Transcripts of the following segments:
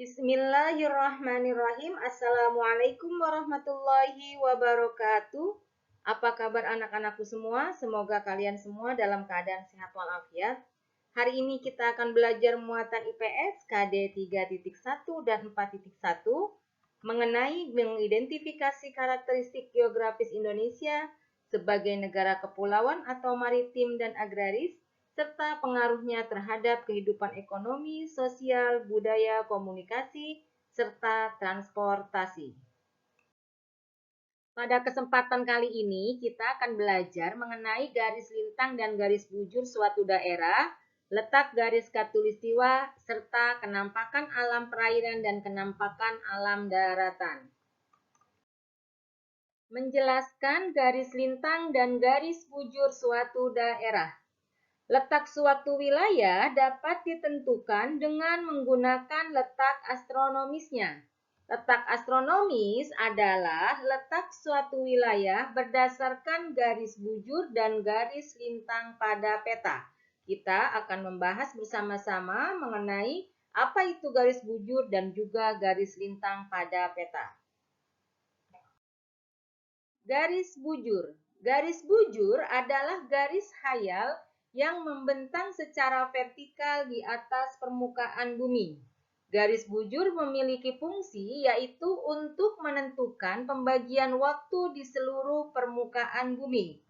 Bismillahirrahmanirrahim. Assalamualaikum warahmatullahi wabarakatuh. Apa kabar anak-anakku semua? Semoga kalian semua dalam keadaan sehat walafiat. Hari ini kita akan belajar muatan IPS KD 3.1 dan 4.1 mengenai mengidentifikasi karakteristik geografis Indonesia sebagai negara kepulauan atau maritim dan agraris, serta pengaruhnya terhadap kehidupan ekonomi, sosial, budaya, komunikasi, serta transportasi. Pada kesempatan kali ini, kita akan belajar mengenai garis lintang dan garis bujur suatu daerah, letak garis khatulistiwa, serta kenampakan alam perairan dan kenampakan alam daratan. Menjelaskan garis lintang dan garis bujur suatu daerah. Letak suatu wilayah dapat ditentukan dengan menggunakan letak astronomisnya. Letak astronomis adalah letak suatu wilayah berdasarkan garis bujur dan garis lintang pada peta. Kita akan membahas bersama-sama mengenai apa itu garis bujur dan juga garis lintang pada peta. Garis bujur. Garis bujur adalah garis khayal yang membentang secara vertikal di atas permukaan bumi. Garis bujur memiliki fungsi yaitu untuk menentukan pembagian waktu di seluruh permukaan bumi.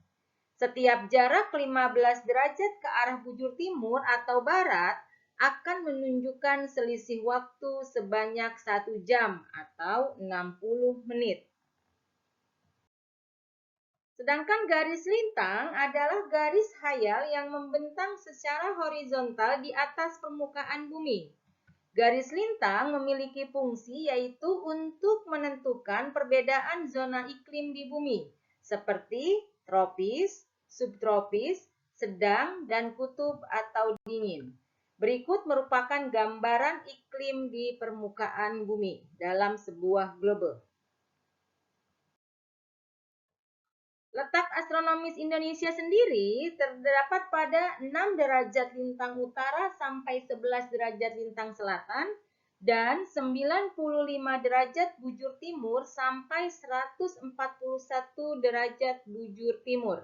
Setiap jarak 15 derajat ke arah bujur timur atau barat akan menunjukkan selisih waktu sebanyak 1 jam atau 60 menit. Sedangkan garis lintang adalah garis khayal yang membentang secara horizontal di atas permukaan bumi. Garis lintang memiliki fungsi yaitu untuk menentukan perbedaan zona iklim di bumi, seperti tropis, subtropis, sedang, dan kutub atau dingin. Berikut merupakan gambaran iklim di permukaan bumi dalam sebuah globe. Letak astronomis Indonesia sendiri terdapat pada 6 derajat lintang utara sampai 11 derajat lintang selatan dan 95 derajat bujur timur sampai 141 derajat bujur timur.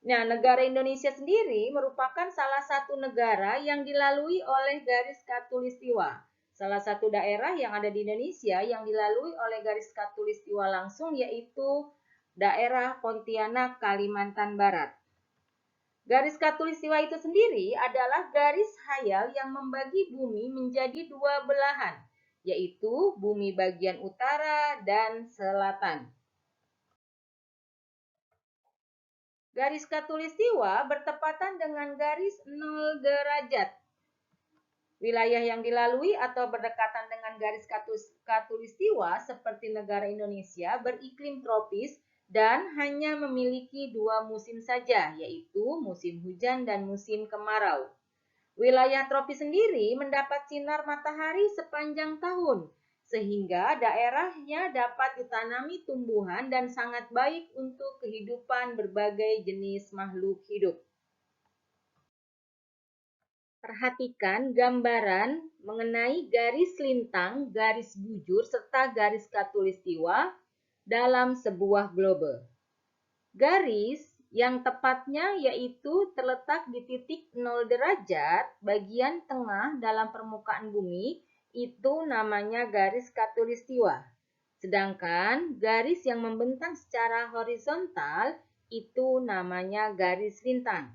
Nah, negara Indonesia sendiri merupakan salah satu negara yang dilalui oleh garis khatulistiwa. Salah satu daerah yang ada di Indonesia yang dilalui oleh garis khatulistiwa langsung yaitu daerah Pontianak, Kalimantan Barat. Garis khatulistiwa itu sendiri adalah garis khayal yang membagi bumi menjadi dua belahan, yaitu bumi bagian utara dan selatan. Garis khatulistiwa bertepatan dengan garis 0 derajat. Wilayah yang dilalui atau berdekatan dengan garis khatulistiwa seperti negara Indonesia beriklim tropis dan hanya memiliki 2 musim saja, yaitu musim hujan dan musim kemarau. Wilayah tropis sendiri mendapat sinar matahari sepanjang tahun, sehingga daerahnya dapat ditanami tumbuhan dan sangat baik untuk kehidupan berbagai jenis makhluk hidup. Perhatikan gambaran mengenai garis lintang, garis bujur, serta garis khatulistiwa dalam sebuah globe. Garis yang tepatnya yaitu terletak di titik 0 derajat bagian tengah dalam permukaan bumi, itu namanya garis khatulistiwa. Sedangkan garis yang membentang secara horizontal itu namanya garis lintang.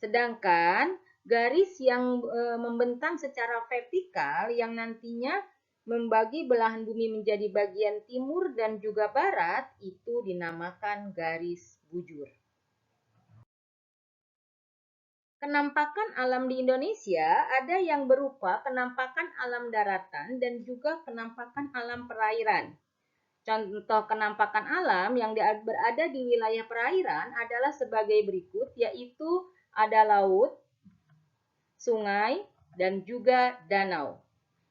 Sedangkan garis yang membentang secara vertikal yang nantinya membagi belahan bumi menjadi bagian timur dan juga barat itu dinamakan garis bujur. Kenampakan alam di Indonesia ada yang berupa kenampakan alam daratan dan juga kenampakan alam perairan. Contoh kenampakan alam yang berada di wilayah perairan adalah sebagai berikut, yaitu ada laut, sungai, dan juga danau.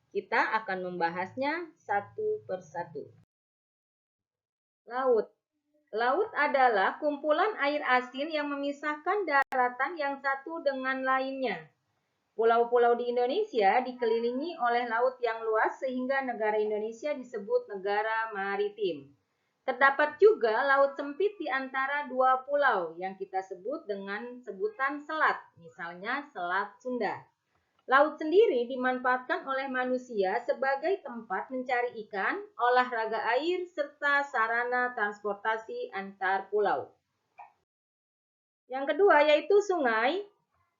Kita akan membahasnya satu persatu. Laut. Laut adalah kumpulan air asin yang memisahkan daratan yang satu dengan lainnya. Pulau-pulau di Indonesia dikelilingi oleh laut yang luas sehingga negara Indonesia disebut negara maritim. Terdapat juga laut sempit di antara dua pulau yang kita sebut dengan sebutan selat, misalnya Selat Sunda. Laut sendiri dimanfaatkan oleh manusia sebagai tempat mencari ikan, olahraga air, serta sarana transportasi antar pulau. Yang kedua yaitu sungai.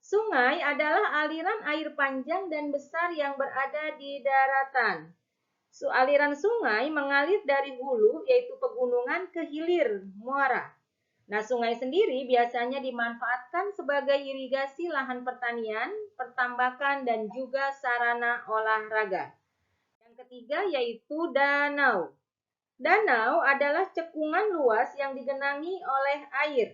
Sungai adalah aliran air panjang dan besar yang berada di daratan. Aliran sungai mengalir dari hulu, yaitu pegunungan, ke hilir, muara. Nah, sungai sendiri biasanya dimanfaatkan sebagai irigasi lahan pertanian, pertambakan, dan juga sarana olahraga. Yang ketiga yaitu danau. Danau adalah cekungan luas yang digenangi oleh air.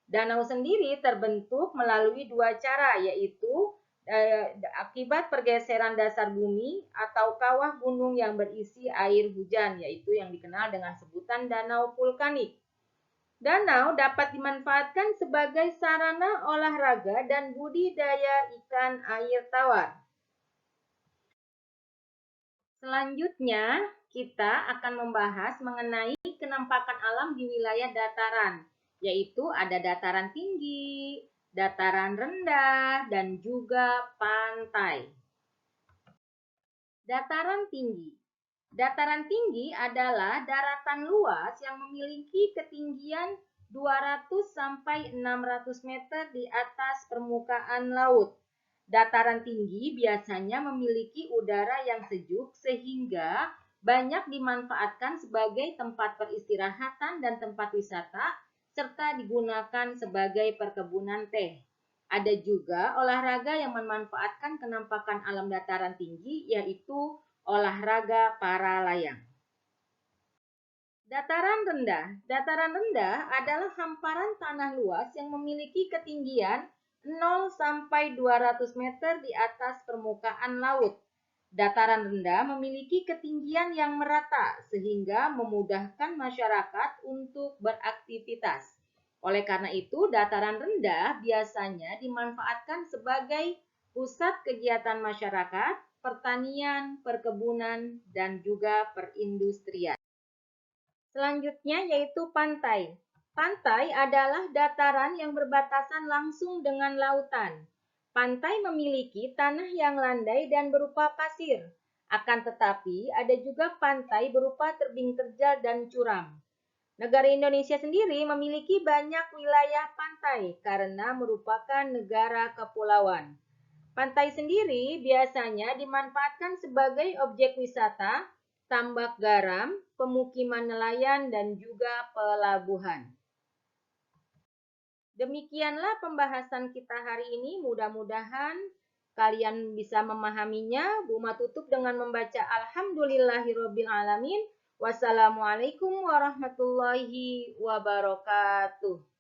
Danau sendiri terbentuk melalui dua cara, yaitu akibat pergeseran dasar bumi atau kawah gunung yang berisi air hujan, yaitu yang dikenal dengan sebutan danau vulkanik. Danau dapat dimanfaatkan sebagai sarana olahraga dan budidaya ikan air tawar. Selanjutnya, kita akan membahas mengenai kenampakan alam di wilayah dataran, yaitu ada dataran tinggi, dataran rendah, dan juga pantai. Dataran tinggi. Dataran tinggi adalah daratan luas yang memiliki ketinggian 200 sampai 600 meter di atas permukaan laut. Dataran tinggi biasanya memiliki udara yang sejuk sehingga banyak dimanfaatkan sebagai tempat peristirahatan dan tempat wisata serta digunakan sebagai perkebunan teh. Ada juga olahraga yang memanfaatkan kenampakan alam dataran tinggi, yaitu olahraga para layang. Dataran rendah. Dataran rendah adalah hamparan tanah luas yang memiliki ketinggian 0 sampai 200 meter di atas permukaan laut. Dataran rendah memiliki ketinggian yang merata sehingga memudahkan masyarakat untuk beraktivitas. Oleh karena itu, dataran rendah biasanya dimanfaatkan sebagai pusat kegiatan masyarakat, pertanian, perkebunan, dan juga perindustrian. Selanjutnya yaitu pantai. Pantai adalah dataran yang berbatasan langsung dengan lautan. Pantai memiliki tanah yang landai dan berupa pasir. Akan tetapi, ada juga pantai berupa tebing terjal dan curam. Negara Indonesia sendiri memiliki banyak wilayah pantai karena merupakan negara kepulauan. Pantai sendiri biasanya dimanfaatkan sebagai objek wisata, tambak garam, pemukiman nelayan, dan juga pelabuhan. Demikianlah pembahasan kita hari ini. Mudah-mudahan kalian bisa memahaminya. Buma tutup dengan membaca Alhamdulillahirobbilalamin. Wassalamualaikum warahmatullahi wabarakatuh.